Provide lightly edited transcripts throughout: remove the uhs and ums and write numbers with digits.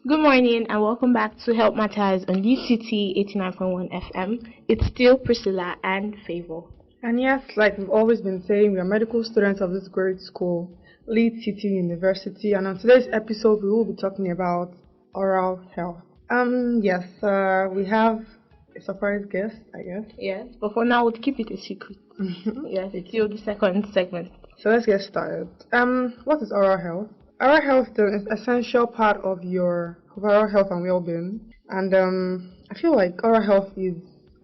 Good morning and welcome back to Help Matters on UCT 89.1 FM. It's still Priscilla and Favor. And yes, like we've always been saying, we are medical students of this great school, Leeds City University, and on today's episode we will be talking about oral health. We have a surprise guest, I guess. Yes, but for now we'll keep it a secret. Yes, it's still the second segment. So let's get started. What is oral health? Oral health is an essential part of your overall health and well-being, and I feel like oral health is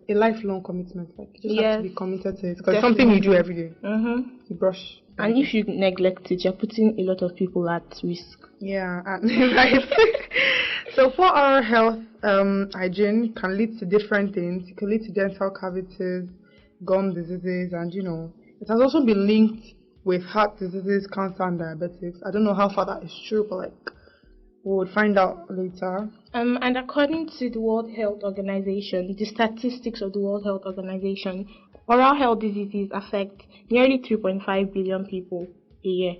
a lifelong commitment. Like you just have to be committed to it because it's something you do every day. You brush. And if you neglect it, you're putting a lot of people at risk. Yeah, right. So for oral health, hygiene can lead to different things. It can lead to dental cavities, gum diseases, and it has also been linked with heart diseases, cancer, and diabetics. I don't know how far that is true, but we would find out later. And according to the World Health Organization, the statistics of the World Health Organization, oral health diseases affect nearly 3.5 billion people a year.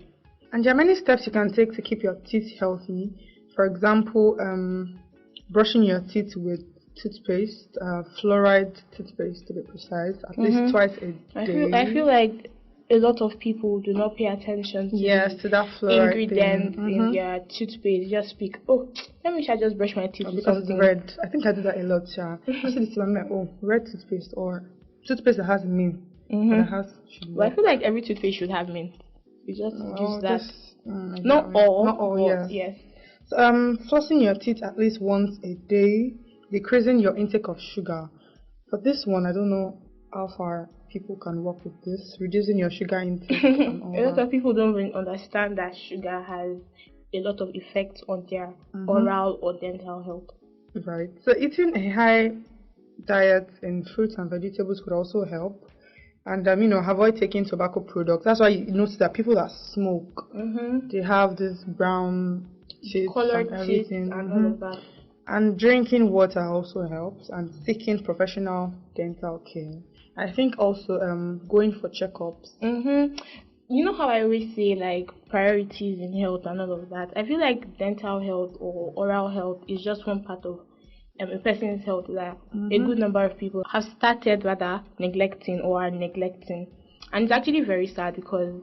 And there are many steps you can take to keep your teeth healthy. For example, brushing your teeth with toothpaste, fluoride toothpaste to be precise, at least twice a day. I feel like a lot of people do not pay attention to that fluoride ingredients in their toothpaste. Just speak, let me just brush my teeth with because it's red. I think I do that a lot. I see this one, red toothpaste or toothpaste that has mint. That has sugar. Well, I feel like every toothpaste should have mint. You just use that. Not all. Yes. So, flossing your teeth at least once a day, decreasing your intake of sugar. For this one, I don't know how far people can work with this, reducing your sugar intake. And all a lot of people don't really understand that sugar has a lot of effects on their oral or dental health. Right. So eating a high diet in fruits and vegetables could also help. And avoid taking tobacco products. That's why you notice that people that smoke, they have this brown teeth colored and everything, teeth and all of that. And drinking water also helps, and seeking professional dental care. I think also going for checkups. You know how I always say priorities in health and all of that. I feel like dental health or oral health is just one part of a person's health that a good number of people have started rather neglecting or are neglecting. And it's actually very sad because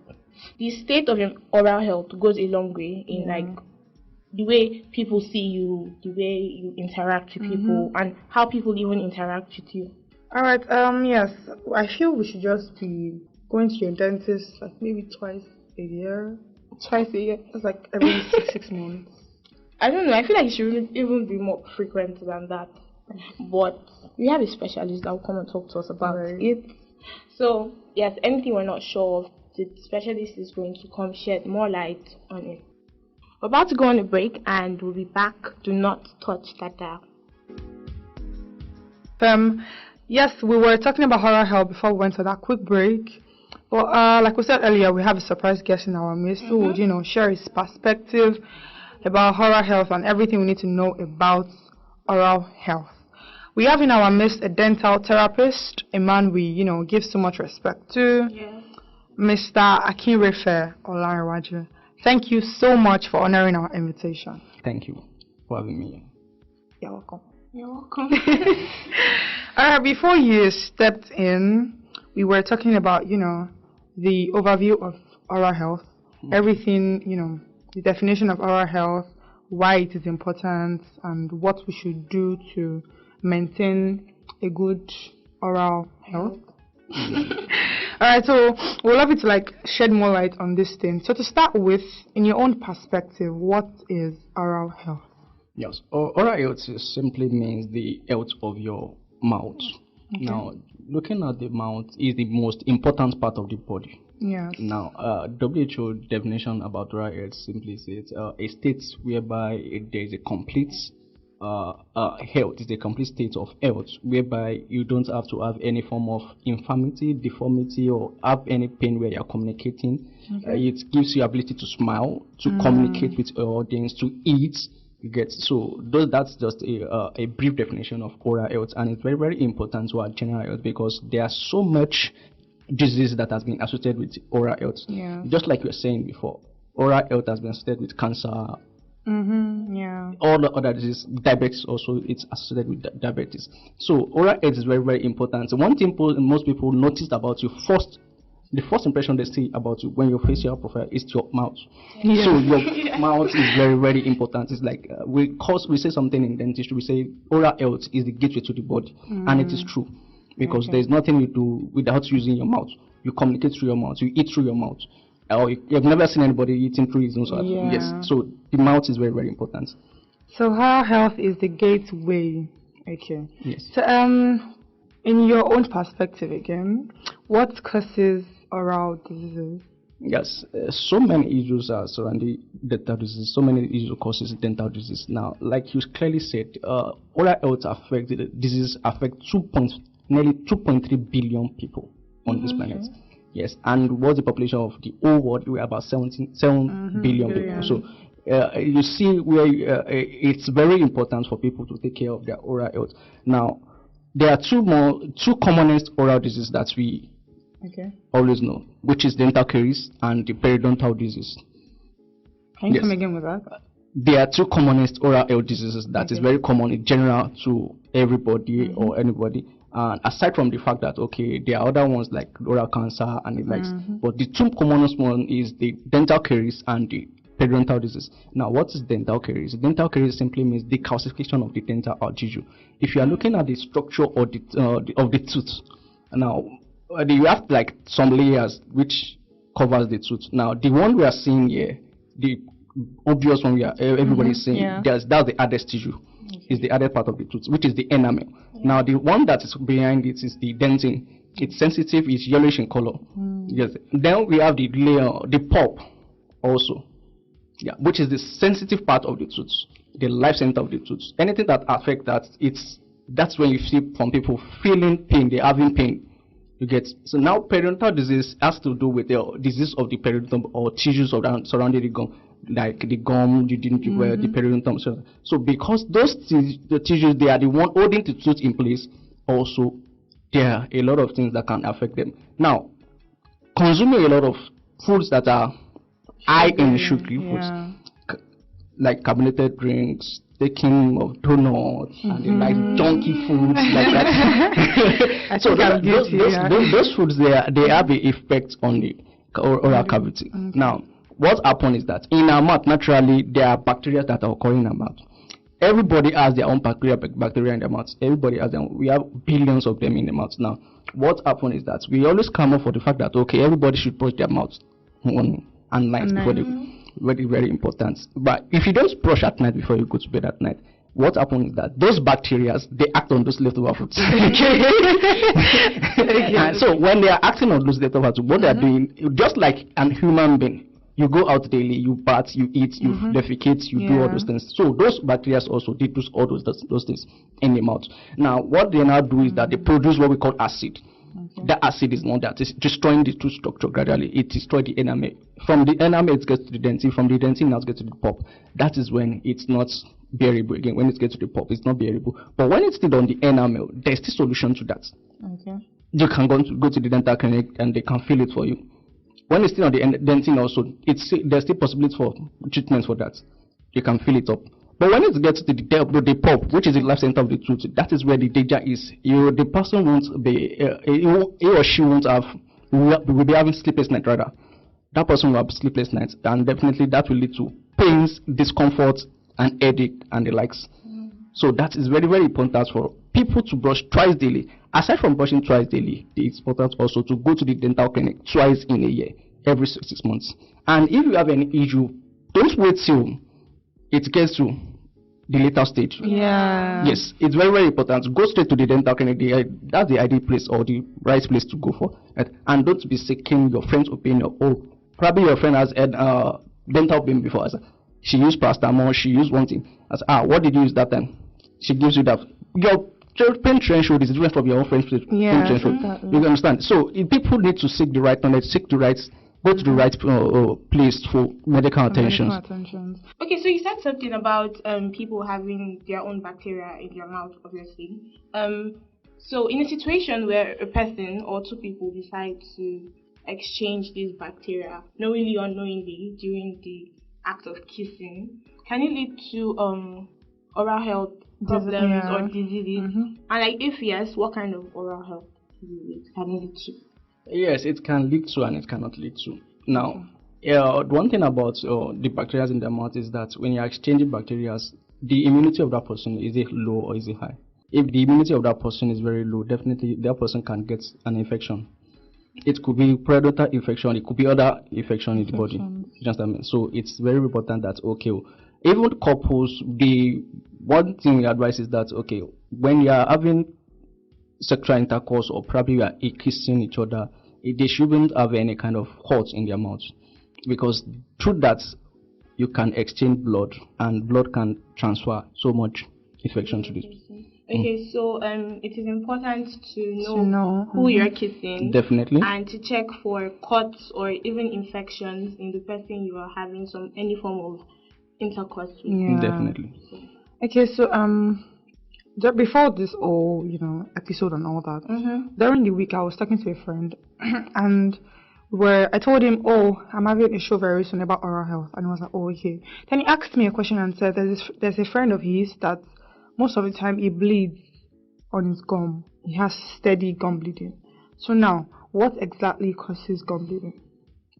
the state of your oral health goes a long way in the way people see you, the way you interact with people, and how people even interact with you. Alright, yes, I feel we should just be going to your dentist maybe twice a year. Twice a year? That's every 6 months. I don't know, I feel like it should even be more frequent than that. But we have a specialist that will come and talk to us about it. So, yes, anything we're not sure of, the specialist is going to come shed more light on it. We're about to go on a break and we'll be back. Do not touch that dial. Yes, we were talking about oral health before we went to that quick break. But like we said earlier, we have a surprise guest in our midst who would, share his perspective about oral health and everything we need to know about oral health. We have in our midst a dental therapist, a man we, give so much respect to, Mr. Akinrefe Olarewaju. Thank you so much for honoring our invitation. Thank you for having me. You're welcome. You're welcome. Before you stepped in, we were talking about, the overview of oral health, everything, the definition of oral health, why it is important, and what we should do to maintain a good oral health. Alright, so we'd love you to shed more light on this thing. So to start with, in your own perspective, what is oral health? Yes, oral health simply means the health of your mouth. Okay. Now, looking at the mouth is the most important part of the body. Yes. Now, WHO definition about oral health simply says a state whereby there is a complete health, is a complete state of health whereby you don't have to have any form of infirmity, deformity, or have any pain where you are communicating. It gives you ability to smile, to communicate with your audience, to eat. You get that's just a brief definition of oral health, and it's very, very important to our general health because there are so much disease that has been associated with oral health. Yeah. Just like you were saying before, oral health has been associated with cancer, Yeah. All the other diseases, diabetes also, it's associated with diabetes. So oral health is very, very important. So one thing most people notice about you first, the first impression they see about you when you face your profile is your mouth. Yeah. So your mouth is very, very important. It's like we say something in dentistry, we say oral health is the gateway to the body, and it is true, because there's nothing you do without using your mouth. You communicate through your mouth, you eat through your mouth. Or you've never seen anybody eating through his nose. Yeah. Yes, so the mouth is very, very important. So oral health is the gateway. Okay. Yes. So in your own perspective again, what causes oral diseases? Yes, so many issues are surrounding dental disease. So many issues causes dental disease. Now, like you clearly said, oral health disease affect nearly 2.3 billion people on this planet. Yes, and what's the population of the whole world? We're about 7 billion people. So you see where it's very important for people to take care of their oral health. Now, there are two commonest oral diseases that we always know, which is dental caries and the periodontal disease. Can you come again with that? There are two commonest oral health diseases that is very common in general to everybody or anybody. And aside from the fact that there are other ones like oral cancer and the likes, but the two commonest one is the dental caries and the periodontal disease. Now, what is dental caries? Dental caries simply means the calcification of the dental tissue. If you are looking at the structure of the tooth, now you have like some layers which covers the tooth. Now, the one we are seeing here, the obvious one everybody is seeing, that's the hardest tissue. Is the other part of the tooth, which is the enamel. Now, the one that is behind it is the dentin. It's sensitive, it's yellowish in color. Yes. Then we have the layer, the pulp, also, which is the sensitive part of the tooth, the life center of the tooth. Anything that affects that, that's when you see from people feeling pain, they're having pain. You get. So now, periodontal disease has to do with the disease of the periodontal or tissues surrounding the gum, like the gum, the periodontal. So because the tissues, they are the one holding the tooth in place. Also, there are a lot of things that can affect them. Now, consuming a lot of foods that are high in sugary foods, like carbonated drinks, taking of donuts and the like junky foods like that. So those foods, they have the effect on the oral cavity. Now, what happens is that in our mouth, naturally, there are bacteria that are occurring in our mouth. Everybody has their own bacteria in their mouth. Everybody has them. We have billions of them in the mouth. Now, what happens is that we always come up for the fact that everybody should brush their mouth morning and night before they go. Very, very important. But if you don't brush at night before you go to bed at night, what happens is that those bacteria, they act on those leftover foods. And so when they are acting on those leftover foods, what they are doing, just like an human being, you go out daily, you bath, you eat, you defecate, you do all those things. So those bacteria also, they do all those things in the mouth. Now, what they now do is that they produce what we call acid. That acid is one that is destroying the tooth structure gradually. It destroys the enamel. From the enamel, it gets to the dentin. From the dentin, now it gets to the pulp. That is when it's not bearable again. When it gets to the pulp, it's not bearable. But when it's still on the enamel, there's still solution to that. You can go to the dental clinic and they can fill it for you. When it's still on the dentin also, there's still possibility for treatments for that. You can fill it up. But when it gets to the pulp, which is the life center of the tooth, that is where the danger is. The person won't be, he or she won't have, will be having sleepless night rather. That person will have sleepless nights, and definitely that will lead to pains, discomfort, and headache, and the likes. So that is very, very important for people to brush twice daily. Aside from brushing twice daily, it's important also to go to the dental clinic twice in a year, every 6 months. And if you have any issue, don't wait till it gets to the later stage. Yes, it's very, very important. Go straight to the dental clinic. That's the ideal place or the right place to go for. Right? And don't be seeking your friend's opinion. Oh, probably your friend has had dental pain before. I said, she used paracetamol, she used one thing. I said, what did you use that time? She gives you that. Your pain threshold is different from your own friend's pain threshold. You understand? So people need to seek the right knowledge, go to the right place for medical attention. Okay, so you said something about people having their own bacteria in their mouth, obviously. So in a situation where a person or two people decide to exchange these bacteria, knowingly or unknowingly, during the act of kissing, can it lead to oral health problems or diseases? And like if yes, what kind of oral health diseases can it lead to? Yes, it can lead to and it cannot lead to. Now, one thing about the bacteria in the mouth is that when you're exchanging bacteria, the immunity of that person, is it low or is it high? If the immunity of that person is very low, definitely that person can get an infection. It could be predator infection, it could be other infection in the body. Just I mean. So it's very important that even couples, the one thing we advise is that when you are having sexual intercourse or probably you are kissing each other, they shouldn't have any kind of hurt in their mouth, because through that you can exchange blood and blood can transfer so much infection to this. Okay, so it is important to know who you're kissing. Definitely. And to check for cuts or even infections in the person you are having any form of intercourse with. Yeah. Definitely. Okay, so before this whole episode and all that, during the week I was talking to a friend and I told him, I'm having a show very soon about oral health, and he was like, okay. Then he asked me a question and said there's a friend of his that most of the time he bleeds on his gum. He has steady gum bleeding. So now, what exactly causes gum bleeding?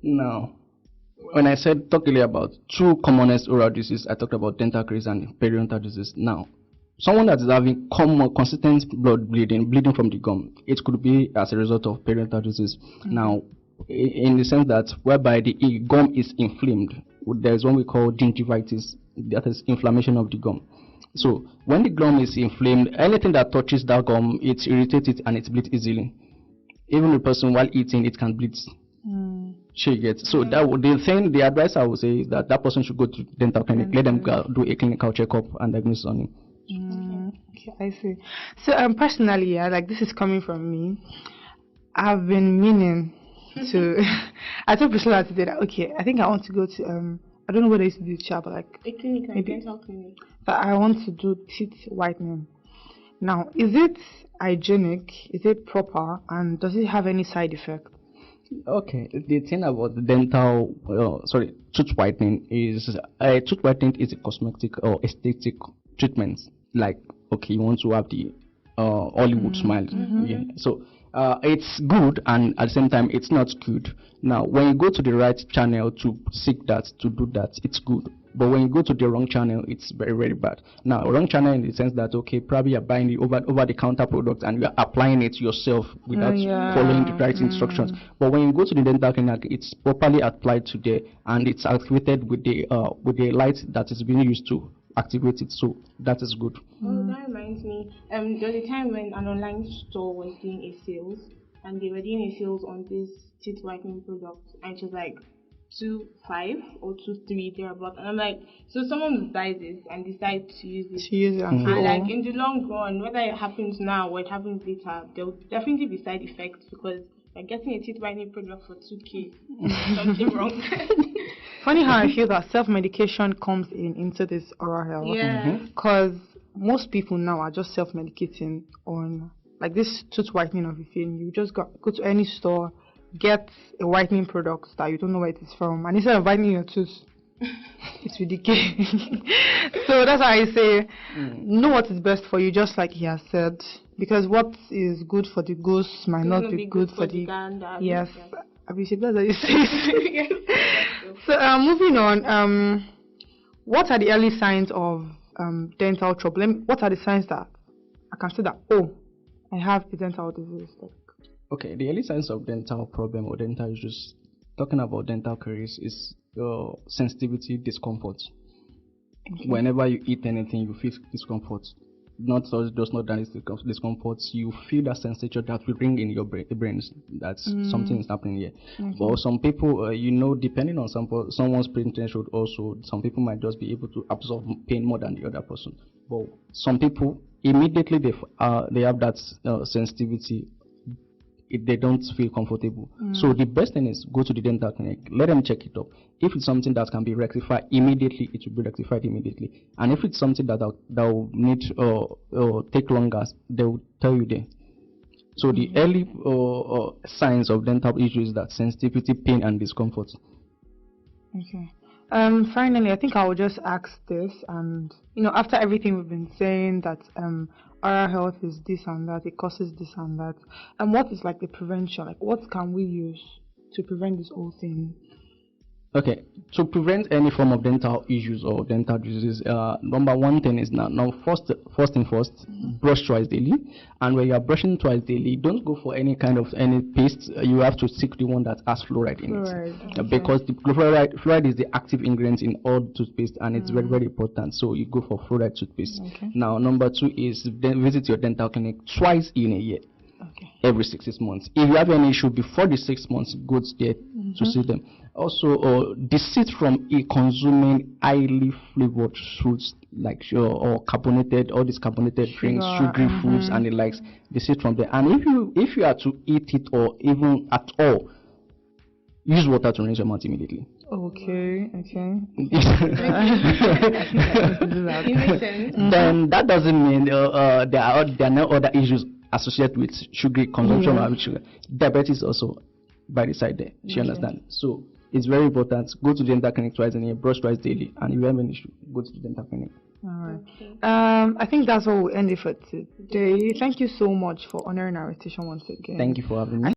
Now, when I talked earlier about two commonest oral diseases, I talked about dental caries and periodontal disease. Now, someone that is having consistent blood bleeding from the gum, it could be as a result of periodontal disease. Now, in the sense that whereby the gum is inflamed, there is what we call gingivitis, that is inflammation of the gum. So when the gum is inflamed, anything that touches that gum, it irritates it and it bleeds easily. Even the person while eating, it can bleed. She gets. So the advice I would say is that person should go to dental clinic, let them do a clinical checkup and diagnosis on him. Okay, I see. So personally, this is coming from me. I've been meaning to. I told Priscilla today that I think I want to go to I don't know what they used to do, but like a clinic, like dental clinic. But I want to do teeth whitening. Now, is it hygienic? Is it proper? And does it have any side effect? Okay, the thing about the tooth whitening is tooth whitening is a cosmetic or aesthetic treatment. Like, you want to have the Hollywood smile. Yeah. So it's good, and at the same time it's not good. Now when you go to the right channel to seek that, to do that, it's good. But when you go to the wrong channel, it's very, very bad. Now, wrong channel in the sense that probably you're buying the over the counter product and you're applying it yourself without following the right instructions. But when you go to the dental clinic, it's properly applied to there and it's activated with the light that is being used to activate it. So that is good. Oh, that reminds me. There was a time when an online store was doing a sales, and they were doing a sales on this teeth whitening product, and it was like 2.5 or 2.3 thereabout, and I'm like, so someone buys this and decides to use it, and like in the long run, whether it happens now or it happens later, there will definitely be side effects, because you're getting a teeth whitening product for 2K. Something wrong. Funny how I feel that self-medication comes into this oral health. Yeah. Because most people now are just self-medicating on like this tooth whitening of a thing. You just go to any store, get a whitening product that you don't know where it is from, and instead of whitening your tooth, it will decay. So that's why I say know what is best for you, just like he has said, because what is good for the goose might not be good for the gander. Yes. Abhishek, that's what you say. So moving on, what are the early signs of dental trouble? What are the signs that I can say that I have a dental disease? Okay, the early signs of dental problem or dental issues, talking about dental caries, is sensitivity, discomfort. Okay. Whenever you eat anything, you feel discomfort. Not so does not dance discomfort. You feel that sensation that will ring in your brains that something is happening here. Okay. But some people, depending on someone's brain threshold, also some people might just be able to absorb pain more than the other person. But some people immediately they have that sensitivity. They don't feel comfortable. So the best thing is go to the dental clinic, let them check it up. If it's something that can be rectified immediately, it will be rectified immediately. And if it's something that will need take longer, they will tell you there. So the early signs of dental issues is that sensitivity, pain, and discomfort. Okay. Finally, I think I will just ask this, and after everything we've been saying, that oral health is this and that, it causes this and that, and what is like the prevention? Like, what can we use to prevent this whole thing? Okay, to prevent any form of dental issues or dental diseases, number one thing is now first thing first, brush twice daily. And when you are brushing twice daily, don't go for any kind of any paste. You have to stick the one that has fluoride in it, because the fluoride is the active ingredient in all toothpaste, and it's very important. So you go for fluoride toothpaste. Now number two is visit your dental clinic twice in a year. Every 6 months. If you have any issue before the 6 months, go there to see them. Also, desist from consuming highly flavored foods like or carbonated, all these carbonated drinks, sugary foods, and the likes. Desist from them. And if you are to eat it or even at all, use water to rinse your mouth immediately. Okay. Then that doesn't mean there are no other issues associated with sugar consumption or sugar. Diabetes also by the side there. You understand? So it's very important. Go to the dental clinic twice a year, brush twice daily, and if you have any issue, go to the dental clinic. All right. I think that's what we'll end it for today. Thank you so much for honoring our invitation once again. Thank you for having me.